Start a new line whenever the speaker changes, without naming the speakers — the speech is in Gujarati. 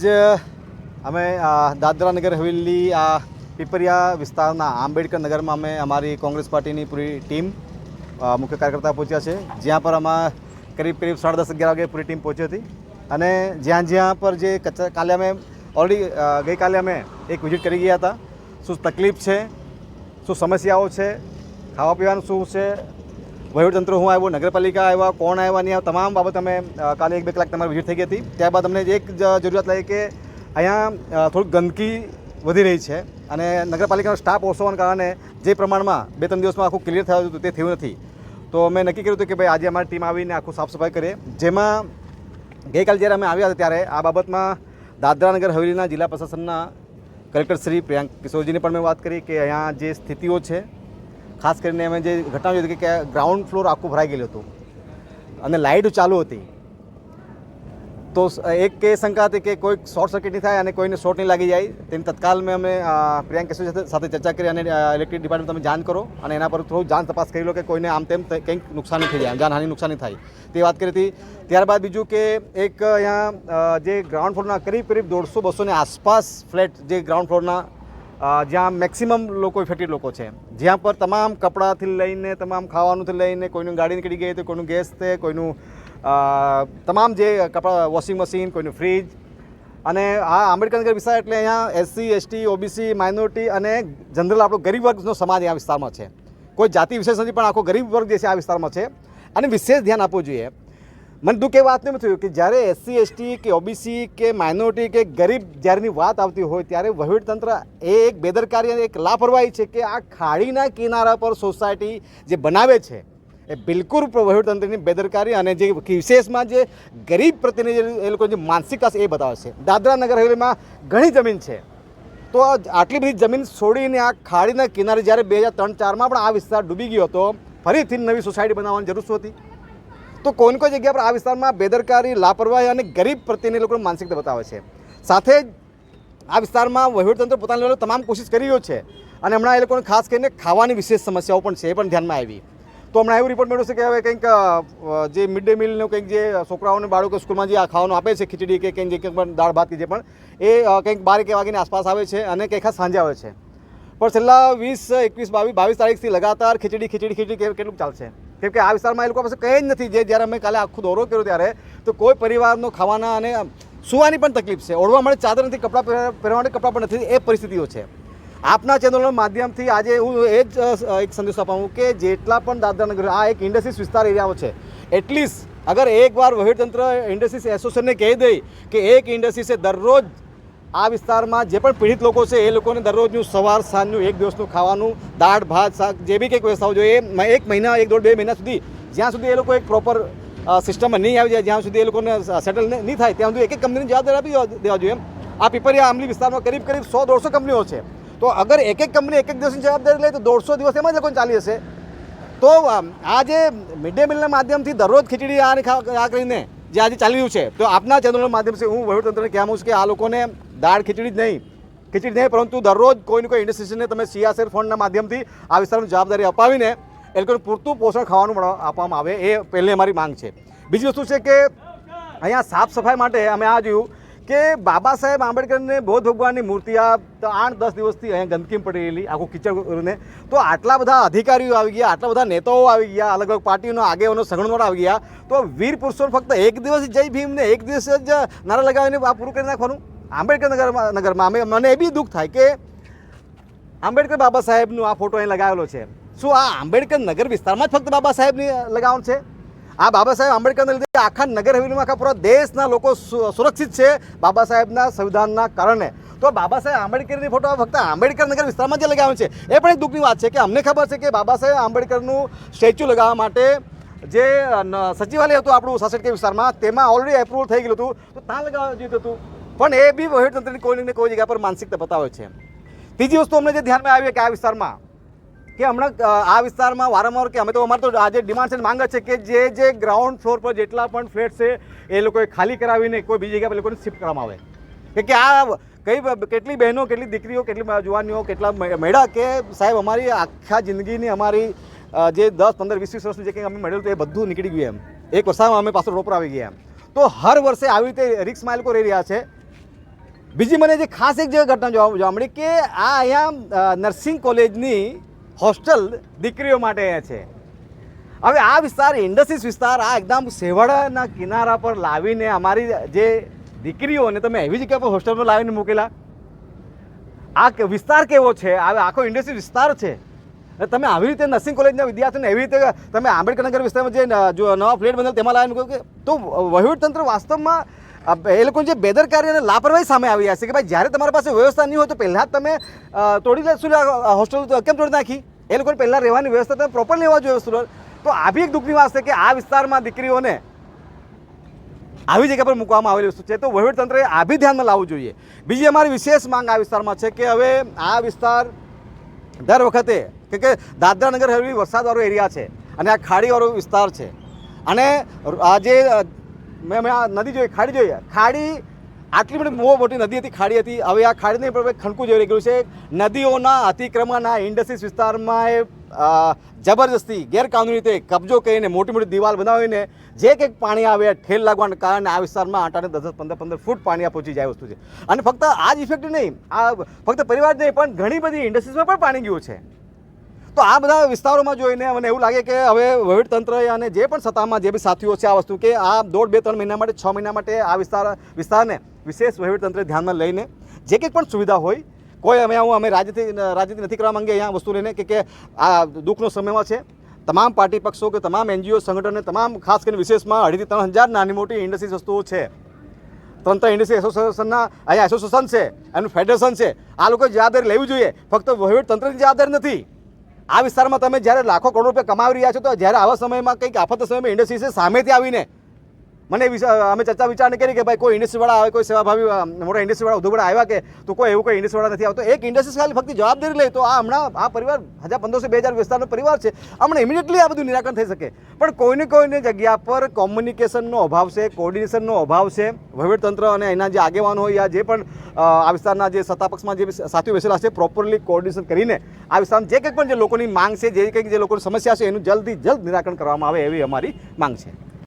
અમે દાદરા નગર હવેલી પીપરિયા વિસ્તારના આંબેડકર નગરમાં અમે અમારી કોંગ્રેસ પાર્ટીની પૂરી ટીમ મુખ્ય કાર્યકર્તા પહોંચ્યા છે, જ્યાં પર આમાં કરીબ 10:30-11 વાગે પૂરી ટીમ પહોંચી હતી. અને જ્યાં પર જે કાલે અમે ઓલરેડી ગઈકાલે અમે એક વિઝિટ કરી ગયા હતા. શું તકલીફ છે, શું સમસ્યાઓ છે, ખાવા પીવાનું શું છે, વહીવટતંત્ર હું આવ્યો, નગરપાલિકા આવ્યા, કોણ આવ્યા નહીં આવ્યા, તમામ બાબત અમે કાલે 1-2 કલાક તમારી વિઝિટ થઈ ગઈ હતી. ત્યારબાદ અમને એક જરૂરિયાત લાગી કે અહીંયા થોડીક ગંદકી વધી રહી છે અને નગરપાલિકાનો સ્ટાફ ઓછો હોવાના કારણે જે પ્રમાણમાં 2-3 દિવસમાં આખું ક્લિયર થયું હતું તે થયું નથી. તો અમે નક્કી કર્યું હતું કે ભાઈ આજે અમારી ટીમ આવીને આખું સાફ સફાઈ કરીએ. જેમાં ગઈકાલે જ્યારે અમે આવ્યા હતા ત્યારે આ બાબતમાં દાદરા નગર હવેલીના જિલ્લા પ્રશાસનના કલેક્ટર શ્રી પ્રિયાંક કિશોરજીને પણ મેં વાત કરી કે અહીંયા જે સ્થિતિઓ છે, ખાસ કરીને અમે જે ઘટના જોઈ હતી કે ગ્રાઉન્ડ ફ્લોર આખું ભરાઈ ગયેલું હતું અને લાઇટ ચાલુ હતી. તો એક કે શંકા હતી કે કોઈ શોર્ટ સર્કિટ નહીં થાય અને કોઈને શોર્ટ નહીં લાગી જાય. તેની તત્કાલ મેં અમે પ્રિયાંક કિશોર સાથે ચર્ચા કરી અને ઇલેક્ટ્રિક ડિપાર્ટમેન્ટ તમે જાણ કરો અને એના પર થોડું જાણ તપાસ કરી લો કે કોઈને આમ તેમ કંઈક નુકસાન નહીં થઈ જાય, જાનહાની નુકસાન નહીં થાય તે વાત કરી હતી. ત્યારબાદ બીજું કે એક અહીંયા જે ગ્રાઉન્ડ ફ્લોરના કરીબ 150-200 ની આસપાસ ફ્લેટ જે ગ્રાઉન્ડ ફ્લોરના જ્યાં મેક્સિમમ લોકો ઇફેક્ટેડ લોકો છે, જ્યાં પર તમામ કપડાંથી લઈને તમામ ખાવાનુંથી લઈને કોઈનું ગાડી નીકળી ગઈ તો કોઈનું ગેસ છે, કોઈનું તમામ જે કપડાં વોશિંગ મશીન, કોઈનું ફ્રીજ. અને આ આંબેડકર નગર વિસ્તાર એટલે અહીંયા SC, ST, OBC, માઇનોરિટી અને જનરલ આપણો ગરીબ વર્ગનો સમાજ આ વિસ્તારમાં છે. કોઈ જાતિ વિશેષ નથી પણ આખો ગરીબ વર્ગ જે છે આ વિસ્તારમાં છે અને વિશેષ ધ્યાન આપવું જોઈએ. મને દુઃખ એ વાત નહીં થયું કે જ્યારે SC, ST કે OBC કે માઇનોરિટી કે ગરીબ જ્યારેની વાત આવતી હોય ત્યારે વહીવટતંત્ર એ એક બેદરકારી અને એક લાપરવાહી છે કે આ ખાડીના કિનારા પર સોસાયટી જે બનાવે છે એ બિલકુલ વહીવટતંત્રની બેદરકારી અને જે વિશેષમાં જે ગરીબ પ્રત્યેની એ લોકો જે માનસિકતા છે એ બતાવે છે. દાદરા નગર હવેલીમાં ઘણી જમીન છે, તો આટલી બધી જમીન છોડીને આ ખાડીના કિનારે જ્યારે 2003-4માં પણ આ વિસ્તાર ડૂબી ગયો હતો, ફરીથી નવી સોસાયટી બનાવવાની જરૂર શું હતી? તો કોઈ જગ્યા પર આ વિસ્તારમાં બેદરકારી, લાપરવાહી અને ગરીબ પ્રત્યેની લોકોની માનસિકતા બતાવે છે. સાથે જ આ વિસ્તારમાં વહીવટતંત્ર પોતાના લેવલે તમામ કોશિશ કરી રહ્યો છે અને હમણાં એ લોકોને ખાસ કરીને ખાવાની વિશેષ સમસ્યાઓ પણ છે, એ પણ ધ્યાનમાં આવી. તો હમણાં એવું રિપોર્ટ મળ્યો છે કે હવે કંઈક જે મિડ ડે મિલનું કંઈક જે છોકરાઓને બાળકો સ્કૂલમાં જે આ ખાવાનું આપે છે, ખીચડી કે કંઈક જે કંઈક પણ દાળ ભાત કે જે પણ એ કંઈક 12-1 વાગ્યાની આસપાસ આવે છે અને કંઈક ખાસ સાંજે આવે છે. પણ છેલ્લા 20, 21, 22 તારીખથી લગાતાર ખીચડી કેટલું ચાલશે? કેમ કે આ વિસ્તારમાં એ લોકો પાસે કંઈ જ નથી. જ્યારે અમે કાલે આખો દોરો કર્યો ત્યારે તો કોઈ પરિવારનો ખાવાના અને સુવાની પણ તકલીફ છે, ઓળવા માટે ચાદર નથી, કપડાં પહેરવા માટે કપડાં પણ નથી, એ પરિસ્થિતિઓ છે. આપના ચેનલના માધ્યમથી આજે હું એ જ એક સંદેશો અપાવું કે જેટલા પણ દાદરા નગર આ એક ઇન્ડસ્ટ્રીઝ વિસ્તાર એરિયાઓ છે, એટલીસ્ટ અગર એકવાર વહીવટતંત્ર ઇન્ડસ્ટ્રીઝ એસોસિએશનને કહી દે કે એક ઇન્ડસ્ટ્રીઝે દરરોજ આ વિસ્તારમાં જે પણ પીડિત લોકો છે એ લોકોને દરરોજનું સવાર સાંજનું 1 દિવસનું ખાવાનું, દાળ ભાત શાક જે બી કંઈક વ્યવસ્થાઓ જોઈએ 1 મહિના, 1-1.5-2 મહિના સુધી, જ્યાં સુધી એ લોકો એક પ્રોપર સિસ્ટમમાં નહીં આવી જાય, જ્યાં સુધી એ લોકોને સેટલ નહીં થાય ત્યાં સુધી એક કંપનીની જવાબદારી આપી દેવા જોઈએ. આ પીપરિયા આંબલી વિસ્તારમાં કરીબ 100-150 કંપનીઓ છે. તો અગર એક કંપની એક દિવસની જવાબદારી લે તો 150 દિવસ એમાં જ લોકોને ચાલી હશે. તો આ જે મિડ ડે મિલના માધ્યમથી દરરોજ ખીચડી આ કરીને જે આજે ચાલી રહ્યું છે, તો આપના ચેનલના માધ્યમથી હું વહીવટતંત્રને કહેવા માંગુ છું કે આ લોકોને દાળ ખીચડી જ નહીં પરંતુ દરરોજ કોઈને કોઈ ઇન્ડસ્ટ્રીઝને તમે CSR ફંડના માધ્યમથી આ વિસ્તારની જવાબદારી અપાવીને એ લોકોને પૂરતું પોષણ ખાવાનું આપવામાં આવે, એ પહેલી અમારી માંગ છે. બીજી વસ્તુ છે કે અહીંયા સાફ સફાઈ માટે અમે આ જોયું કે બાબા સાહેબ આંબેડકરને બૌદ્ધ ભગવાનની મૂર્તિ આ 8-10 દિવસથી અહીંયા ગંદકી પડી રહેલી, આખું કિચડને. તો આટલા બધા અધિકારીઓ આવી ગયા, આટલા બધા નેતાઓ આવી ગયા, અલગ અલગ પાર્ટીનો આગેવાનો સઘળનો આવી ગયા, તો વીર પુરુષો ફક્ત એક દિવસ જય ભીમને એક દિવસ જ નારા લગાવીને આ પૂરું કરી નાખવાનું. આંબેડકર નગરમાં મને એ બી દુઃખ થાય કે આંબેડકર બાબા સાહેબનો આ ફોટો અહીં લગાવેલો છે. શું આ આંબેડકર નગર વિસ્તારમાં જ ફક્ત બાબા સાહેબની લગાવવાનું છે? આ બાબા સાહેબ આંબેડકરના લીધે આખા નગર હવેલીમાં આખા પૂરા દેશના લોકો સુરક્ષિત છે બાબા સાહેબના સંવિધાનના કારણે. તો બાબા સાહેબ આંબેડકરની ફોટો ફક્ત આંબેડકર નગર વિસ્તારમાં જે લગાવે છે એ પણ એક દુઃખની વાત છે કે અમને ખબર છે કે બાબા સાહેબ આંબેડકરનું સ્ટેચ્યુ લગાવવા માટે જે સચિવાલય હતું આપણું સાસઠ વિસ્તારમાં, તેમાં ઓલરેડી એપ્રુવલ થઈ ગયું હતું, તો ત્યાં લગાવવા જોઈતું હતું. પણ એ બી વહીવટતંત્રની કોઈને કોઈ જગ્યા પર માનસિકતા બતાવે છે. ત્રીજી વસ્તુ અમને જે ધ્યાનમાં આવી કે આ વિસ્તારમાં કે હમણાં આ વિસ્તારમાં વારંવાર કે અમે તો અમારે તો આજે ડિમાન્ડ છે, માંગ છે કે જે ગ્રાઉન્ડ ફ્લોર પર જેટલા પણ ફ્લેટ છે એ લોકોએ ખાલી કરાવીને કોઈ બીજી જગ્યા પર લોકોને શિફ્ટ કરવામાં આવે. કે આ કેટલી બહેનો, કેટલી દીકરીઓ, કેટલી જુવાનીઓ, કેટલા મેળા કે સાહેબ અમારી આખા જિંદગીની અમારી જે 10, 15, 20 વર્ષનું જે કંઈ અમે મળેલું એ બધું નીકળી ગયું એમ. એક વર્ષમાં અમે પાછળ રોપર આવી ગયા એમ. તો હર વર્ષે આવી રીતે રિક્સમાં એ લોકો રહી રહ્યા છે. બીજી મને જે ખાસ એક જે ઘટના જોવા મળી કે આ અહીંયા નર્સિંગ કોલેજની હોસ્ટેલ દીકરીઓ માટે અહીંયા છે. હવે આ વિસ્તાર ઇન્ડસ્ટ્રીઝ વિસ્તાર આ એકદમ સેવાડાના કિનારા પર લાવીને અમારી જે દીકરીઓને તમે એવી જગ્યા પર હોસ્ટેલમાં લાવીને મૂકેલા. આ વિસ્તાર કેવો છે? હવે આખો ઇન્ડસ્ટ્રી વિસ્તાર છે. તમે આવી રીતે નર્સિંગ કોલેજના વિદ્યાર્થીઓને એવી રીતે તમે આંબેડકર નગર વિસ્તારમાં જે નવા ફ્લેટ બનેલ તેમાં લાવીને મૂકો કે તો વહીવટતંત્ર વાસ્તવમાં એ લોકોની જે બેદરકારી અને લાપરવાહી સામે આવી છે કે ભાઈ જ્યારે તમારી પાસે વ્યવસ્થા નહીં હોય તો પહેલાં જ તમે તોડી લેશું હોસ્ટેલ કેમ તોડી નાખી? એ લોકોને પહેલાં રહેવાની વ્યવસ્થા તમે પ્રોપર લેવા જોઈએ વસ્તુ. તો આ બી એક દુઃખની વાત છે કે આ વિસ્તારમાં દીકરીઓને આવી જગ્યા પર મૂકવામાં આવેલી વસ્તુ છે. તો વહીવટતંત્રએ આ બી ધ્યાનમાં લાવવું જોઈએ. બીજી અમારી વિશેષ માંગ આ વિસ્તારમાં છે કે હવે આ વિસ્તાર દર વખતે કે દાદરા નગર હવેલી વરસાદવાળો એરિયા છે અને આ ખાડીવાળો વિસ્તાર છે અને આ જે મેં આ નદી જોઈ, ખાડી જોઈએ, ખાડી આટલી બહુ મોટી નદી હતી, ખાડી હતી. હવે આ ખાડીને ખણકું જેવી ગયું છે. નદીઓના અતિક્રમણના ઇન્ડસ્ટ્રીઝ વિસ્તારમાં એ જબરજસ્તી ગેરકાનૂની રીતે કબજો કરીને મોટી મોટી દિવાલ બનાવીને જે કંઈક પાણી આવે ઠેલ લાગવાના કારણે આ વિસ્તારમાં 8-8, 10-10, 15-15 ફૂટ પાણી પહોંચી જાય વસ્તુ છે. અને ફક્ત આ જ ઇફેક્ટ નહીં, આ ફક્ત પરિવાર જ નહીં પણ ઘણી બધી ઇન્ડસ્ટ્રીઝમાં પણ પાણી ગયું છે. તો આ બધા વિસ્તારોમાં જોઈને મને એવું લાગે કે હવે વહીવટતંત્ર અને જે પણ સત્તામાં જે બી સાથીઓ છે આ વસ્તુ કે આ 1.5-2-3 મહિના માટે 6 મહિના માટે આ વિસ્તારને વિશેષ વહીવટતંત્રે ધ્યાનમાં લઈને જે કંઈક પણ સુવિધા હોય કોઈ અમે રાજનીતિ નથી કરવા માંગીએ અહીંયા વસ્તુ લઈને કે આ દુઃખનો સમયમાં છે. તમામ પાર્ટી પક્ષો કે તમામ NGO સંગઠન તમામ ખાસ કરીને વિશેષમાં 2,500-3,000 નાની મોટી ઇન્ડસ્ટ્રીઝ વસ્તુઓ છે. તંત્ર ઇન્ડસ્ટ્રી એસોસિએશનના અહીંયા એસોસિએશન છે, એનું ફેડરેશન છે. આ લોકોએ જવાબદારી લેવી જોઈએ. ફક્ત વહીવટતંત્રની જવાબદારી નથી. આ વિસ્તારમાં તમે જ્યારે લાખો કરોડ રૂપિયા કમાવી રહ્યા છો તો જ્યારે આવા સમયમાં કંઈક આફતના સમયમાં ઇન્ડસ્ટ્રી સામેથી આવીને મને અમે ચર્ચા વિચારણા કરી કે ભાઈ કોઈ ઇન્ડસ્ટ્રીવાળા આવે, કોઈ સેવાભાવી મોટા ઇન્ડસ્ટ્રીવાળા ઉદ્યોગવાળા આવ્યા કે તો કોઈ એવું કોઈ ઇન્ડસ્ટ્રીવાળા નથી આવતો. એક ઇન્ડસ્ટ્રી ખાલી ફક્ત જવાબદારી લે તો આ હમણાં આ પરિવાર 1,500-2,000 વિસ્તારનો પરિવાર છે. હમણાં ઇમિડિયેટલી આ બધું નિરાકરણ થઈ શકે. પણ કોઈને જગ્યા પર કોમ્યુનિકેશનનો અભાવ છે, કોર્ડિનેશનનો અભાવ છે. વહીવટતંત્ર અને એના જે આગેવાનો હોય યા જે પણ આ વિસ્તારના જે સત્તાપક્ષમાં જે સાથીઓ બેસેલા છે પ્રોપરલી કોર્ડિનેશન કરીને આ વિસ્તારમાં જે કંઈક પણ જે લોકોની માંગ છે, જે કંઈક જે લોકોની સમસ્યા છે એનું જલ્દથી જલ્દ નિરાકરણ કરવામાં આવે એવી અમારી માંગ છે.